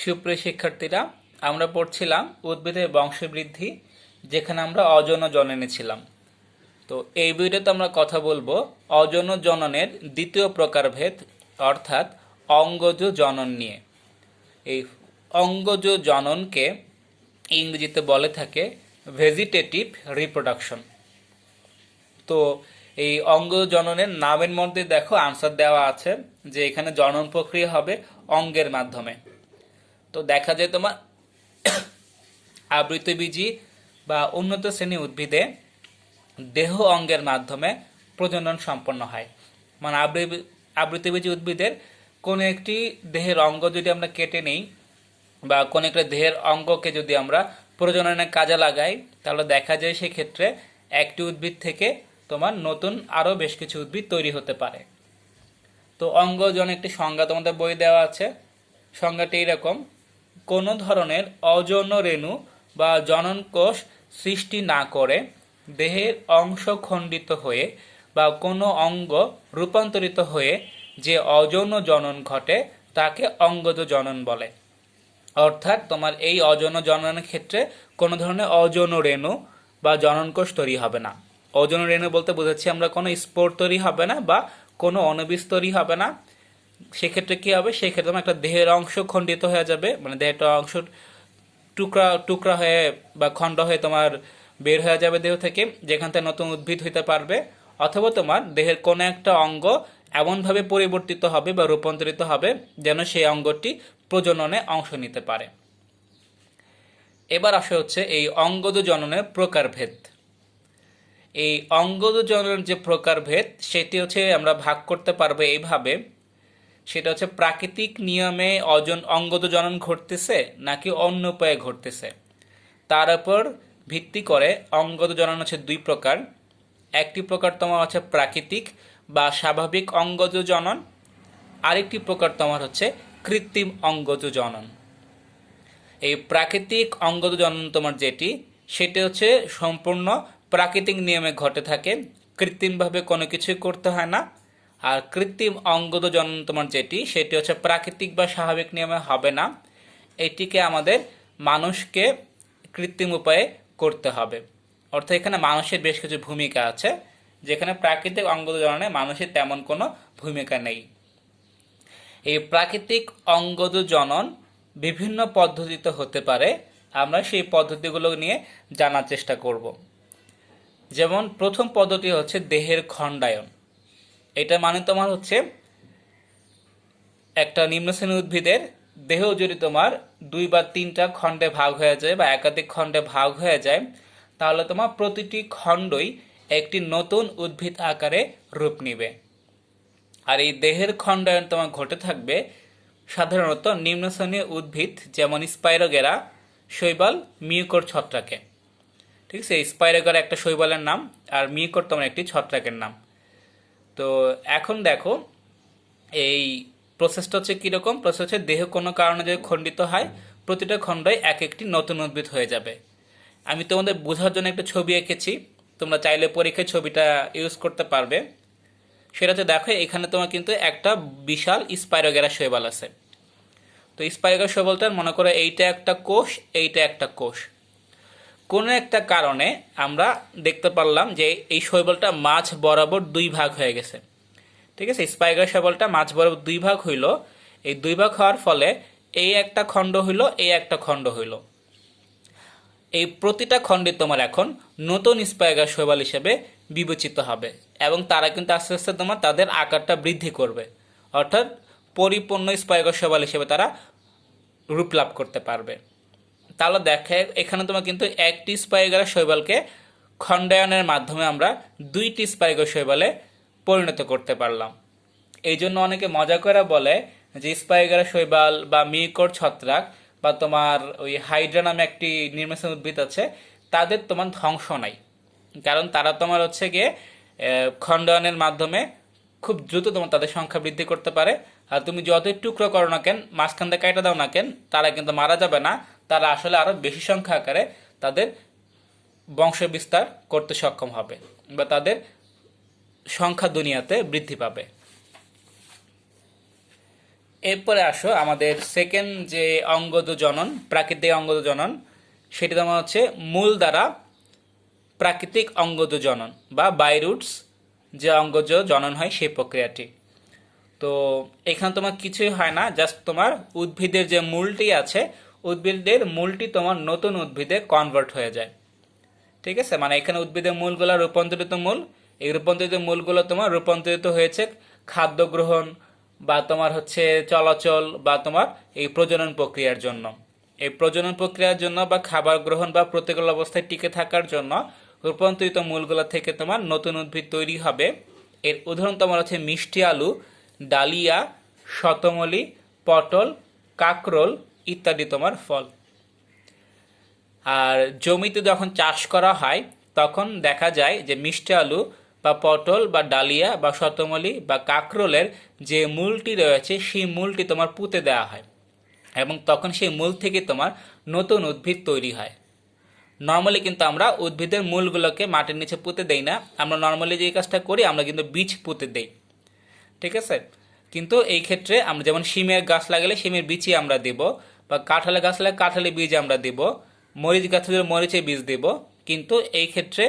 সুপ্রিয় শিক্ষার্থীরা, আমরা পড়ছিলাম উদ্ভিদের বংশবৃদ্ধি, যেখানে আমরা অযৌন জননে ছিলাম। তো এই ভিডিওতে আমরা কথা বলবো অযৌন জননের দ্বিতীয় প্রকারভেদ, অর্থাৎ অঙ্গজ জনন নিয়ে। এই অঙ্গজ জননকে ইংরেজিতে বলে থাকে ভেজিটেটিভ রিপ্রোডাকশন। তো এই অঙ্গজ জননের নামের মধ্যে দেখো আনসার দেওয়া আছে যে এখানে জনন প্রক্রিয়া হবে অঙ্গের মাধ্যমে। তো দেখা যায় তোমার আবৃতবীজী বা উন্নত শ্রেণী উদ্ভিদে দেহ অঙ্গের মাধ্যমে প্রজনন সম্পন্ন হয়। মানে আবৃতবীজী উদ্ভিদের কোনো একটি দেহের অঙ্গ যদি আমরা কেটে নিই বা কোনো একটা দেহের অঙ্গকে যদি আমরা প্রজননের কাজে লাগাই, তাহলে দেখা যায় সেক্ষেত্রে একটি উদ্ভিদ থেকে তোমার নতুন আরও বেশ কিছু উদ্ভিদ তৈরি হতে পারে। তো অঙ্গজন একটি সংজ্ঞা তোমাদের বই দেওয়া আছে। সংজ্ঞাটি এরকম: কোনো ধরনের অযৌন রেণু বা জনন কোষ সৃষ্টি না করে দেহের অংশ খণ্ডিত হয়ে বা কোনো অঙ্গ রূপান্তরিত হয়ে যে অযৌন জনন ঘটে তাকে অঙ্গজ জনন বলে। অর্থাৎ তোমার এই অযৌন জননের ক্ষেত্রে কোনো ধরনের অযৌন রেণু বা জনন কোষ তৈরি হবে না। অযৌন রেণু বলতে বোঝাচ্ছি আমরা কোনো স্পোর তৈরি হবে না বা কোনো অণুবীজ তৈরি হবে না। সেক্ষেত্রে কি হবে? সেক্ষেত্রে তোমার একটা দেহের অংশ খণ্ডিত হয়ে যাবে, মানে দেহের অংশ টুকরা টুকরা হয়ে বা খণ্ড হয়ে তোমার বের হয়ে যাবে দেহ থেকে, যেখান থেকে নতুন উদ্ভিদ হইতে পারবে। অথবা তোমার দেহের কোনো একটা অঙ্গ এমনভাবে পরিবর্তিত হবে বা রূপান্তরিত হবে যেন সেই অঙ্গটি প্রজননে অংশ নিতে পারে। এবার আসা হচ্ছে এই অঙ্গজ জননের প্রকারভেদ। এই অঙ্গজ জননের যে প্রকারভেদ সেটি হচ্ছে আমরা ভাগ করতে পারবো এইভাবে। সেটা হচ্ছে প্রাকৃতিক নিয়মে অঙ্গজ জনন ঘটতেছে নাকি অন্য উপায়ে ঘটতেছে, তার উপর ভিত্তি করে অঙ্গজ জনন হচ্ছে দুই প্রকার। একটি প্রকার তোমার হচ্ছে প্রাকৃতিক বা স্বাভাবিক অঙ্গজ জনন, আরেকটি প্রকার তোমার হচ্ছে কৃত্রিম অঙ্গজ জনন। এই প্রাকৃতিক অঙ্গজ জনন তোমার যেটি, সেটি হচ্ছে সম্পূর্ণ প্রাকৃতিক নিয়মে ঘটে থাকে, কৃত্রিমভাবে কোনো কিছুই করতে হয় না। আর কৃত্রিম অঙ্গজ জনন তোমার যেটি, সেটি হচ্ছে প্রাকৃতিক বা স্বাভাবিক নিয়মে হবে না, এটিকে আমাদের মানুষকে কৃত্রিম উপায়ে করতে হবে। অর্থাৎ এখানে মানুষের বেশ কিছু ভূমিকা আছে, যেখানে প্রাকৃতিক অঙ্গজ জননে মানুষের তেমন কোনো ভূমিকা নেই। এই প্রাকৃতিক অঙ্গজ জনন বিভিন্ন পদ্ধতিতে হতে পারে, আমরা সেই পদ্ধতিগুলো নিয়ে জানার চেষ্টা করব। যেমন প্রথম পদ্ধতি হচ্ছে দেহের খণ্ডায়ন। এটা মানে তোমার হচ্ছে একটা নিম্ন শ্রেণীর উদ্ভিদের দেহ যদি তোমার 2 বা 3টা খণ্ডে ভাগ হয়ে যায় বা একাধিক খণ্ডে ভাগ হয়ে যায়, তাহলে তোমার প্রতিটি খণ্ডই একটি নতুন উদ্ভিদ আকারে রূপ নিবে। আর এই দেহের খণ্ডায়ন তোমার ঘটে থাকবে সাধারণত নিম্ন শ্রেণীর উদ্ভিদ যেমন স্পাইরোগেরা, শৈবাল, মিউকর ছত্রাকে। ঠিক আছে, স্পাইরোগেরা একটা শৈবালের নাম আর মিউকর তোমার একটি ছত্রাকের নাম। তো এখন দেখো এই প্রসেসটা হচ্ছে কীরকম। প্রসেস হচ্ছে দেহ কোনো কারণে যদি খণ্ডিত হয়, প্রতিটা খণ্ডই এক একটি নতুন উদ্ভিদ হয়ে যাবে। আমি তোমাদের বোঝার জন্য একটা ছবি এঁকেছি, তোমরা চাইলে পরীক্ষায় ছবিটা ইউজ করতে পারবে। সেটা হচ্ছে দেখো এখানে তোমার কিন্তু একটা বিশাল স্পাইরোগেরা শৈবাল আছে। তো স্পাইরোগেরা শৈবালটার মনে করো এইটা একটা কোষ, এইটা একটা কোষ। কোনো একটা কারণে আমরা দেখতে পারলাম যে এই শৈবালটা মাঝ বরাবর 2 ভাগ হয়ে গেছে। ঠিক আছে, স্পাইরোগেরা শৈবালটা মাঝ বরাবর 2 ভাগ হইল। এই 2 ভাগ হওয়ার ফলে এই একটা খণ্ড হইল, এই একটা খণ্ড হইল। এই প্রতিটা খণ্ডে তোমার এখন নতুন স্পাইরোগেরা শৈবাল হিসেবে বিবেচিত হবে এবং তারা কিন্তু আস্তে আস্তে তোমার তাদের আকারটা বৃদ্ধি করবে, অর্থাৎ পরিপূর্ণ স্পাইরোগেরা শৈবাল হিসেবে তারা রূপ লাভ করতে পারবে। তাহলে দেখে এখানে তোমার কিন্তু একটি স্পাইরোগেরা শৈবালকে খণ্ডায়নের মাধ্যমে আমরা 2টি স্পাইরোগেরা শৈবালে পরিণত করতে পারলাম। এই জন্য অনেকে মজা করে বলে যে স্পাইরোগেরা শৈবাল বা মিউকর ছত্রাক বা তোমার ওই হাইড্রা নামে একটি নিম্নশ্রেণীর উদ্ভিদ আছে, তাদের তোমার ধ্বংস নাই, কারণ তারা তোমার হচ্ছে গিয়ে খণ্ডায়নের মাধ্যমে খুব দ্রুত তোমার তাদের সংখ্যা বৃদ্ধি করতে পারে। আর তুমি যতই টুকরো করো না কেন, মাঝখান থেকে কাটা দাও না কেন, তারা কিন্তু মারা যাবে না। তারা আসলে আরো বেশি সংখ্যা আকারে তাদের বংশ বিস্তার করতে সক্ষম হবে বা তাদের সংখ্যা দুনিয়াতে বৃদ্ধি পাবে। এরপরে আসো আমাদের সেকেন্ড যে অঙ্গজ জনন, প্রাকৃতিক অঙ্গজ জনন, সেটি তোমার হচ্ছে মূল দ্বারা প্রাকৃতিক অঙ্গজ জনন বা বাইরুটস যে অঙ্গজ জনন হয় সেই প্রক্রিয়াটি। তো এখানে তোমার কিছুই হয় না, জাস্ট তোমার উদ্ভিদের যে মূলটি আছে, উদ্ভিদের মূলটি তোমার নতুন উদ্ভিদে কনভার্ট হয়ে যায়। ঠিক আছে, মানে এখানে উদ্ভিদের মূলগুলো রূপান্তরিত মূল, এই রূপান্তরিত মূলগুলো তোমার রূপান্তরিত হয়েছে খাদ্য গ্রহণ বা তোমার হচ্ছে চলাচল বা তোমার এই প্রজনন প্রক্রিয়ার জন্য। এই প্রজনন প্রক্রিয়ার জন্য বা খাবার গ্রহণ বা প্রতিকূল অবস্থায় টিকে থাকার জন্য রূপান্তরিত মূলগুলো থেকে তোমার নতুন উদ্ভিদ তৈরি হবে। এর উদাহরণ তোমার হচ্ছে মিষ্টি আলু, ডালিয়া, শতমলি, পটল, কাকরোল ইত্যাদি তোমার ফল। আর জমিতে যখন চাষ করা হয় তখন দেখা যায় যে মিষ্টি আলু বা পটল বা ডালিয়া বা শতমলি বা কাকরোলের যে মূলটি রয়েছে সেই মূলটি তোমার পুঁতে দেওয়া হয় এবং তখন সেই মূল থেকে তোমার নতুন উদ্ভিদ তৈরি হয়। নর্মালি কিন্তু আমরা উদ্ভিদের মূলগুলোকে মাটির নিচে পুঁতে দেই না, আমরা নর্মালি যে কাজটা করি আমরা কিন্তু বীজ পুঁতে দেই। ঠিক আছে, কিন্তু এই ক্ষেত্রে আমরা যেমন শিমের গাছ লাগালে শিমের বীজই আমরা দিব, বা কাঁঠালের গাছ লাগালে কাঁঠালের বীজ আমরা দিব, মরিচ গাছ হলে মরিচের বীজ দিব। কিন্তু এই ক্ষেত্রে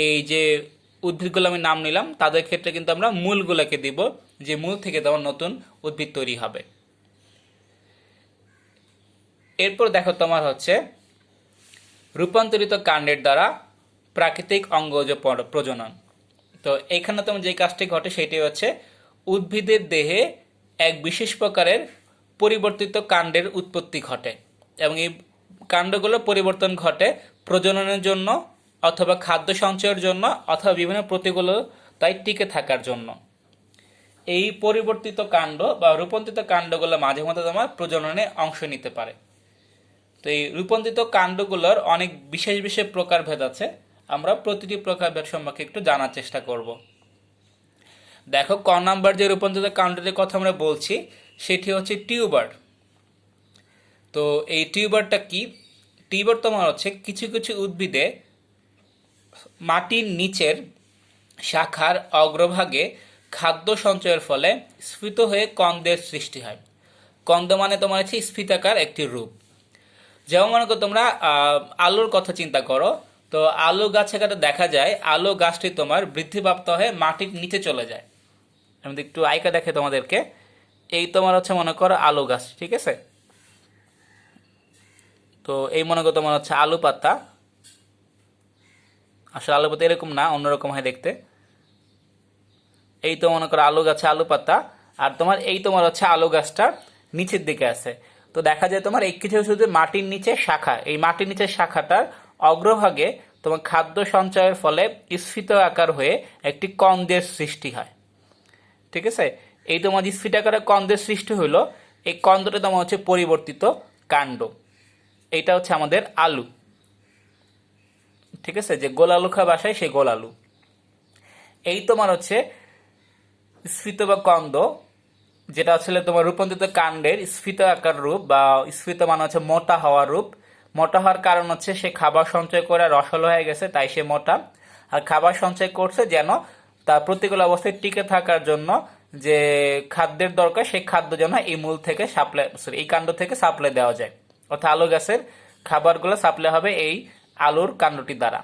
এই যে উদ্ভিদগুলো আমি নাম নিলাম তাদের ক্ষেত্রে কিন্তু আমরা মূলগুলোকে দিব, যে মূল থেকে তোমার নতুন উদ্ভিদ তৈরি হবে। এরপর দেখো তোমার হচ্ছে রূপান্তরিত কাণ্ডের দ্বারা প্রাকৃতিক অঙ্গজ প্রজনন। তো এখানে তোমার যে কাজটি ঘটে সেটি হচ্ছে উদ্ভিদের দেহে এক বিশেষ প্রকারের পরিবর্তিত কাণ্ডের উৎপত্তি ঘটে এবং এই কাণ্ডগুলো পরিবর্তন ঘটে প্রজননের জন্য অথবা খাদ্য সঞ্চয়ের জন্য অথবা বিভিন্ন প্রতিকূলতায় টিকে থাকার জন্য। এই পরিবর্তিত কাণ্ড বা রূপান্তরিত কাণ্ডগুলো মাঝে মধ্যে তোমার প্রজননে অংশ নিতে পারে। তো এই রূপান্তরিত কাণ্ডগুলোর অনেক বিশেষ বিশেষ প্রকারভেদ আছে, আমরা প্রতিটি প্রকারভেদ সম্পর্কে একটু জানার চেষ্টা করব। দেখো ক নাম্বার যে রূপান্তরিত কাণ্ডটির কথা আমরা বলছি সেটি হচ্ছে টিউবার। তো এই টিউবারটা কি? টিউবার তোমার হচ্ছে কিছু কিছু উদ্ভিদে মাটির নিচের শাখার অগ্রভাগে খাদ্য সঞ্চয়ের ফলে স্ফীত হয়ে কন্দের সৃষ্টি হয়। কন্দ মানে তোমার হচ্ছে স্ফীতাকার একটি রূপ। যেমন মনে করো তোমরা আলুর কথা চিন্তা করো, তো আলু গাছে কাটে দেখা যায় আলু গাছটি তোমার বৃদ্ধিপ্রাপ্ত হয়ে মাটির নিচে চলে যায়। আমি একটু আইকা দেখে তোমাদেরকে, এই তোমার হচ্ছে মনে করো আলু গাছ, ঠিক আছে? তো এই মনে করো তোমার হচ্ছে আলু পাতা, আসলে আলু পাতা এরকম না, অন্যরকম হয় দেখতে। এই তো মনে করো আলু গাছে আলু পাতা, আর তোমার এই তোমার হচ্ছে আলু গাছটা নিচের দিকে আছে। তো দেখা যায় তোমার এই কিছু শুধু মাটির নিচে শাখা, এই মাটির নিচের শাখাটার অগ্রভাগে তোমার খাদ্য সঞ্চয়ের ফলে স্ফীত আকার হয়ে একটি কন্দের সৃষ্টি হয়। ঠিক আছে, এই তোমার স্ফীত আকারে কন্দের সৃষ্টি হইলো, এই কন্দটা তোমার হচ্ছে পরিবর্তিত কাণ্ড। এইটা হচ্ছে আমাদের আলু। ঠিক আছে, যে গোল আলু খাওয়া বাসায় সেই গোল আলু। এই তোমার হচ্ছে স্ফীত বা কন্দ, যেটা আসলে তোমার রূপান্তরিত কাণ্ডের স্ফীত আকার রূপ, বা স্ফীত মানে হচ্ছে মোটা হওয়ার রূপ। মোটা হওয়ার কারণ হচ্ছে সে খাবার সঞ্চয় করে রসল হয়ে গেছে তাই সে মোটা, আর খাবার সঞ্চয় করছে যেন তার প্রতিকূল অবস্থায় টিকে থাকার জন্য যে খাদ্যের দরকার সেই খাদ্য যেন এই মূল থেকে সাপ্লাই, এই কাণ্ড থেকে সাপ্লাই দেওয়া যায়। অর্থাৎ আলু গাছের খাবারগুলো সাপ্লাই হবে এই আলুর কাণ্ডটি দ্বারা।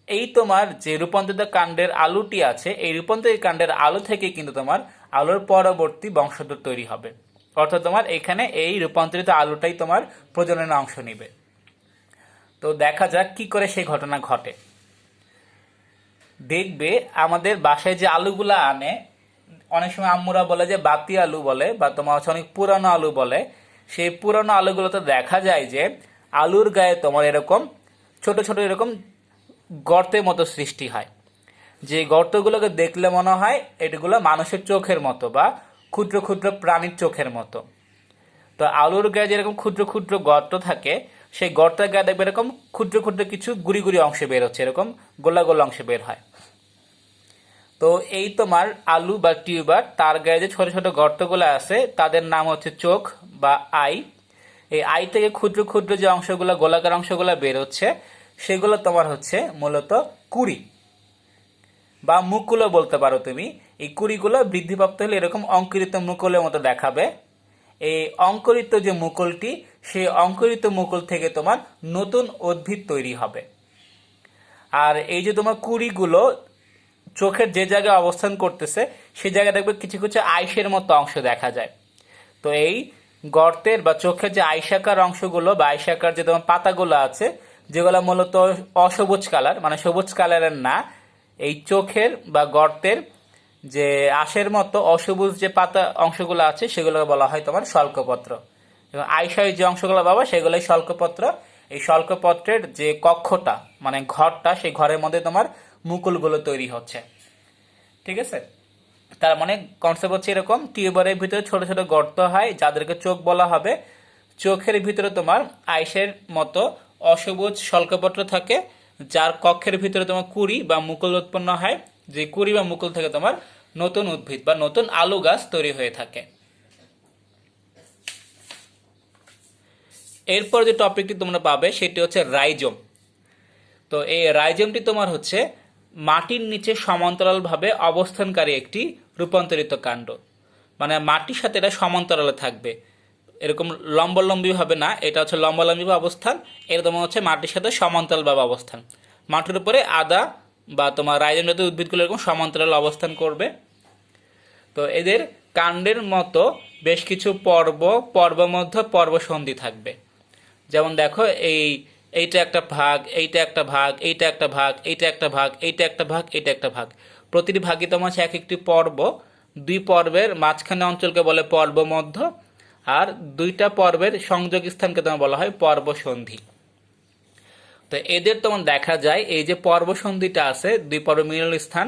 এই তোমার যে রূপান্তরিত কাণ্ডের আলুটি আছে, এই রূপান্তরিত কাণ্ডের আলু থেকে কিন্তু তোমার আলুর পরবর্তী বংশধর তৈরি হবে। অর্থাৎ তোমার এখানে এই রূপান্তরিত আলুটাই তোমার প্রজননে অংশ নিবে। তো দেখা যাক কি করে সেই ঘটনা ঘটে। দেখবে আমাদের বাসায় যে আলুগুলা আনে, অনেক সময় আম্মুরা বলে যে বাতি আলু বলে, বা তোমার হচ্ছে অনেক পুরানো আলু বলে। সেই পুরানো আলুগুলোতে দেখা যায় যে আলুর গায়ে তোমার এরকম ছোট ছোট এরকম গর্তের মতো সৃষ্টি হয়, যে গর্তগুলোকে দেখলে মনে হয় এগুলো মানুষের চোখের মতো বা ক্ষুদ্র ক্ষুদ্র প্রাণীর চোখের মতো। তো আলুর গায়ে যেরকম ক্ষুদ্র ক্ষুদ্র গর্ত থাকে, সেই গর্তের গায়ে দেখবে এরকম ক্ষুদ্র ক্ষুদ্র কিছু গুড়ি গুড়ি অংশে বের হচ্ছে, এরকম গোলা গোলা অংশে বের হয়। তো এই তোমার আলু বা টিউবার, তার গায়ে যে ছোট ছোট গর্তগুলো আছে তাদের নাম হচ্ছে চোখ বা আই। এই আই থেকে ক্ষুদ্র ক্ষুদ্র যে অংশগুলো, গোলাকার অংশগুলো বের হচ্ছে, সেগুলো তোমার হচ্ছে মূলত কুড়ি বা মুকুলও বলতে পারো তুমি। এই কুড়িগুলো বৃদ্ধিপ্রাপ্ত হলে এরকম অঙ্কুরিত মুকুলের মতো দেখাবে। এই অঙ্কুরিত যে মুকুলটি, সেই অঙ্কুরিত মুকুল থেকে তোমার নতুন উদ্ভিদ তৈরি হবে। আর এই যে তোমার কুঁড়িগুলো চোখের যে জায়গায় অবস্থান করতেছে সেই জায়গায় দেখবে কিছু কিছু আইসের মতো অংশ দেখা যায়। তো এই গর্তের বা চোখের যে আইসাকার অংশগুলো বা আইসাকার যে তোমার পাতাগুলো আছে, যেগুলো মূলত অসবুজ কালার, মানে সবুজ কালারের না, এই চোখের বা গর্তের যে আঁশের মতো অসবুজ যে পাতা অংশগুলো আছে সেগুলোকে বলা হয় তোমার শল্কপত্র। এবং আইসায় যে অংশগুলো পাবা সেগুলোই শল্কপত্র। এই শল্কপত্রের যে কক্ষটা মানে ঘরটা, সেই ঘরের মধ্যে তোমার মুকুলগুলো তৈরি হচ্ছে। ঠিক আছে, তার মানে কনসেপ্ট হচ্ছে এরকম, টিউবারের ভিতরে ছোট ছোট গর্ত হয় যাদেরকে চোখ বলা হবে। চোখের ভিতরে তোমার আইসের মতো অসবুজ শল্কপত্র থাকে, যার কক্ষের ভিতরে তোমার কুঁড়ি বা মুকুল উৎপন্ন হয়। যে কুঁড়ি বা মুকুল থেকে তোমার নতুন উদ্ভিদ বা নতুন আলু গাছ তৈরি হয়ে থাকে। এরপর যে টপিকটি তোমরা পাবে সেটি হচ্ছে রাইজোম। তো এই রাইজোমটি তোমার হচ্ছে মাটির নিচে সমান্তরালভাবে অবস্থানকারী একটি রূপান্তরিত কাণ্ড। মানে মাটির সাথে এটা সমান্তরালে থাকবে, এরকম লম্বালম্বী হবে না, এটা হচ্ছে লম্বালম্বী অবস্থান। এটা তোমার হচ্ছে মাটির সাথে সমান্তরালভাবে অবস্থান। মাটির উপরে আদা বা তোমার রাইজোম জাতীয় উদ্ভিদগুলো এরকম সমান্তরাল অবস্থান করবে। তো এদের কাণ্ডের মতো বেশ কিছু পর্ব মধ্যে পর্বসন্ধি থাকবে। যেমন দেখো, এইটা একটা ভাগ, এইটা একটা ভাগ, এইটা একটা ভাগ, এইটা একটা ভাগ, এইটা একটা ভাগ, এইটা একটা ভাগ। প্রতিটি ভাগই তোমার হচ্ছে এক একটি পর্ব। দুই পর্বের মাঝখানে অঞ্চলকে বলে পর্ব মধ্য, আর দুইটা পর্বের সংযোগ স্থানকে তোমার বলা হয় পর্বসন্ধি। তো এদের তোমার দেখা যায় এই যে পর্বসন্ধিটা আছে, দুই পর্ব মিলন স্থান,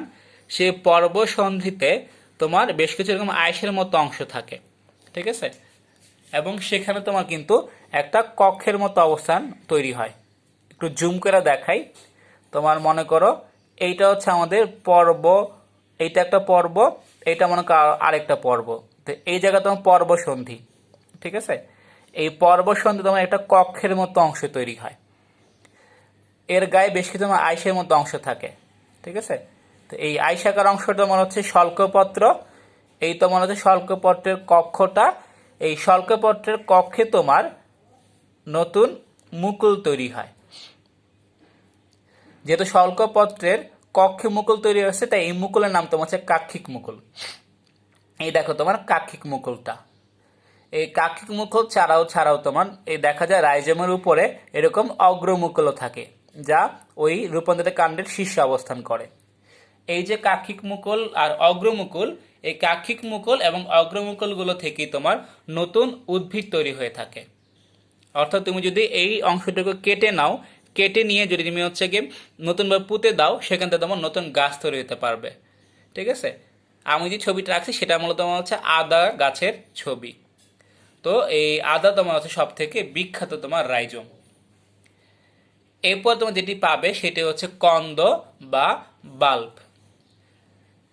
সেই পর্বসন্ধিতে তোমার বেশ কিছু এরকম আইসের মতো অংশ থাকে। ঠিক আছে, এবং সেখানে তোমার কিন্তু একটা কক্ষের মতো অবস্থান তৈরি হয়। একটু জুম করে দেখাই, তোমার মনে করো এইটা হচ্ছে আমাদের পর্ব, এইটা একটা পর্ব, এইটা মনে করো আরেকটা পর্ব। তো এই জায়গায় তোমার পর্বসন্ধি। ঠিক আছে, এই পর্বসন্ধি তোমার একটা কক্ষের মতো অংশ তৈরি হয়। এর গায়ে বেশ কিছু তোমার আইসের মতো অংশ থাকে। ঠিক আছে, তো এই আইসাকার অংশটা মনে হচ্ছে শল্কপত্র। এই তো মনে হচ্ছে শল্কপত্রের কক্ষটা। এই শল্কপত্রের কক্ষে তোমার নতুন মুকুল তৈরি হয়। যেহেতু শল্কপত্রের কক্ষে মুকুল তৈরি হচ্ছে, তাই এই মুকুলের নাম তোমার হচ্ছে কাক্ষিক মুকুল। এই দেখো তোমার কাক্ষিক মুকুলটা। এই কাক্ষিক মুকুল ছাড়াও তোমার এই দেখা যায় রাইজোমের উপরে এরকম অগ্রমুকুলও থাকে, যা ওই রূপান্তরিত কাণ্ডের শীর্ষে অবস্থান করে। এই যে কাক্ষিক মুকুল আর অগ্রমুকুল, এই কাক্ষিক মুকুল এবং অগ্রমুকুলগুলো থেকেই তোমার নতুন উদ্ভিদ তৈরি হয়ে থাকে। অর্থাৎ তুমি যদি এই অংশটুকু কেটে নাও, কেটে নিয়ে যদি তুমি হচ্ছে গিয়ে নতুনভাবে পুঁতে দাও, সেখান থেকে তোমার নতুন গাছ তৈরি হতে পারবে। ঠিক আছে, আমি যে ছবিটা রাখছি সেটা মূলত তোমার হচ্ছে আদা গাছের ছবি। তো এই আদা তোমার হচ্ছে সব থেকে বিখ্যাত তোমার রাইজোম। এরপর তোমার যেটি পাবে সেটি হচ্ছে কন্দ বা বাল্ব।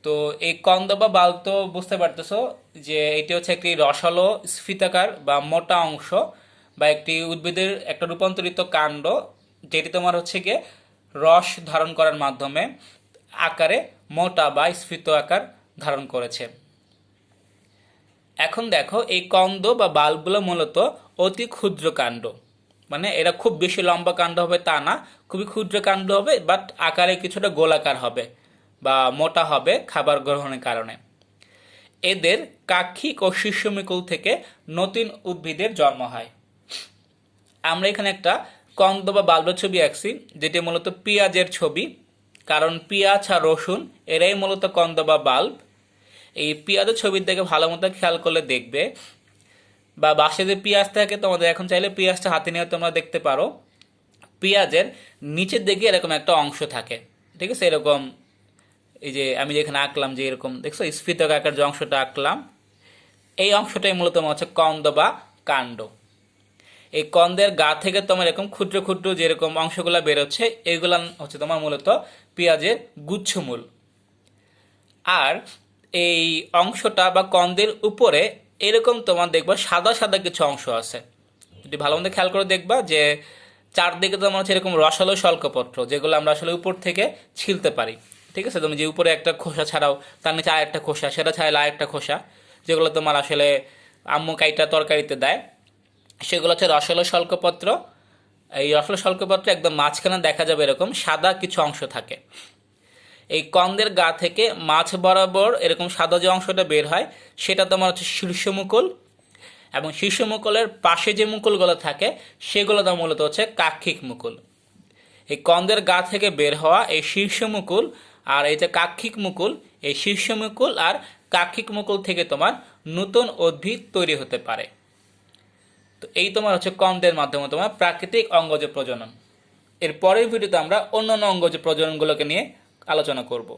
তো এই কন্দ বা বাল্ব তো বুঝতে পারতেছো যে এটি হচ্ছে একটি রসালো স্ফীতাকার বা মোটা অংশ বা একটি উদ্ভিদের একটা রূপান্তরিত কাণ্ড, যেটি তোমার হচ্ছে গিয়ে রস ধারণ করার মাধ্যমে আকারে মোটা বা স্ফীত আকার ধারণ করেছে। এখন দেখো, এই কন্দ বা বাল্বগুলো মূলত অতি ক্ষুদ্র কাণ্ড। মানে এরা খুব বেশি লম্বা কাণ্ড হবে তা না, খুবই ক্ষুদ্র কাণ্ড হবে, বাট আকারে কিছুটা গোলাকার হবে বা মোটা হবে খাবার গ্রহণের কারণে। এদের কাক্ষিক ও শীর্ষমিকুল থেকে নতুন উদ্ভিদের জন্ম হয়। আমরা এখানে একটা কন্দ বা বাল্বের ছবি আঁকছি, যেটি মূলত পেঁয়াজের ছবি, কারণ পেঁয়াজ আর রসুন এরাই মূলত কন্দ বা বাল্ব। এই পেঁয়াজের ছবির দিকে ভালো মতো খেয়াল করলে দেখবে, বা বাসে যে পেঁয়াজ থাকে তোমাদের এখন চাইলে পেঁয়াজটা হাতে নিয়ে তোমরা দেখতে পারো, পেঁয়াজের নিচের দিকে এরকম একটা অংশ থাকে। ঠিক আছে, এরকম এই যে আমি যেখানে আঁকলাম, যে এরকম দেখছো স্ফীতক আকার যে অংশটা আঁকলাম, এই অংশটাই মূলত হচ্ছে কন্দ বা কাণ্ড। এই কন্দের গা থেকে তোমার এরকম ক্ষুদ্র ক্ষুদ্র যেরকম অংশগুলো বেরোচ্ছে, এইগুলা হচ্ছে তোমার মূলত পেঁয়াজের গুচ্ছমূল। আর এই অংশটা বা কন্দের উপরে এরকম তোমার দেখবা সাদা সাদা কিছু অংশ আছে। যদি ভালো মতো খেয়াল করে দেখবা যে চারদিকে তোমার হচ্ছে এরকম রসালো শল্কপত্র, যেগুলো আমরা আসলে উপর থেকে ছিলতে পারি। ঠিক আছে, তুমি যে উপরে একটা খোসা ছাড়াও তার নিচে আর একটা খোসা, সেটা ছাড়ালে আর একটা খোসা, যেগুলো তোমার আসলে আম্মু কাইটা তরকারিতে দেয়, সেগুলো হচ্ছে রসালো শল্কপত্র। এই রসালো শল্কপত্র একদম মাঝখানে দেখা যাবে এরকম সাদা কিছু অংশ থাকে। এই কন্দের গা থেকে মাছ বরাবর এরকম সাদা যে অংশটা বের হয় সেটা তোমার হচ্ছে শীর্ষমুকুল, এবং শীর্ষমুকুলের পাশে যে মুকুলগুলো থাকে সেগুলো তো মূলত হচ্ছে কাক্ষিক মুকুল। এই কন্দের গা থেকে বের হওয়া এই শীর্ষ মুকুল আর এই যে কাক্ষিক মুকুল, এই শীর্ষ মুকুল আর কাক্ষিক মুকুল থেকে তোমার নতুন উদ্ভিদ তৈরি হতে পারে। তো এই তোমার হচ্ছে কন্দের মাধ্যমে তোমার প্রাকৃতিক অঙ্গজ প্রজনন। এর পরের ভিডিওতে আমরা অন্যান্য অঙ্গজ প্রজননগুলোকে নিয়ে আলোচনা করব।